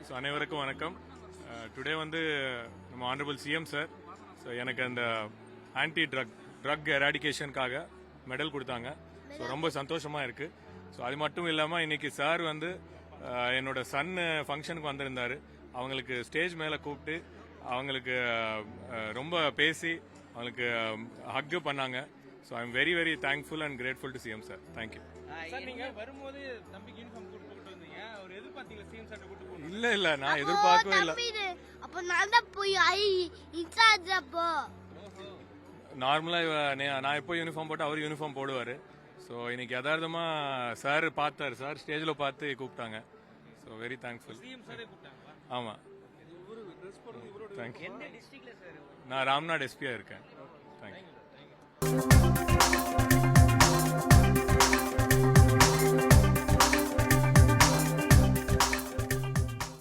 So அனைவருக்கும் வணக்கம். Today வந்து நம்ம ஆனரபிள் சிஎம் சார் ஸோ எனக்கு அந்த ஆன்டி ட்ரக் எராடிகேஷனுக்காக மெடல் கொடுத்தாங்க. ஸோ ரொம்ப சந்தோஷமாக இருக்குது. ஸோ அது மட்டும் இல்லாமல் இன்னைக்கு சார் வந்து என்னோட சன் ஃபங்க்ஷனுக்கு வந்திருந்தார். அவங்களுக்கு ஸ்டேஜ் மேலே கூப்பிட்டு அவங்களுக்கு ரொம்ப பேசி அவங்களுக்கு ஹக்கு பண்ணாங்க. So I am very very thankful and grateful to CM sir. Thank you sir. நீங்க வரும்போது தம்பிக்கு யூனிஃபார்ம் போட்டு வந்தீங்க, அவர் எதிர்பார்த்தீங்களா சிஎம் சார் கூட்டு போகணும்? இல்ல நான் எதிர்பார்க்கவே இல்ல. அப்ப நான் தான் போய் இன்சார்ஜ். அப்போ நார்மலா நான் எப்போ யூனிஃபார்ம் போட்டு அவர் யூனிஃபார்ம் போடுவாரு. ஸோ இன்னைக்கு யதார்த்தமா சார் பார்த்தாரு, சார் ஸ்டேஜில் பார்த்து கூப்பிட்டாங்க. So very thankful. சிஎம் சாரே கூப்பிட்டாங்களா? ஆமா தேங்க்யூ. எந்த டிஸ்ட்ரிக்ட்ல சார்? நான் ராம்நாட் எஸ்பியா இருக்கேன். தேங்க்யூ.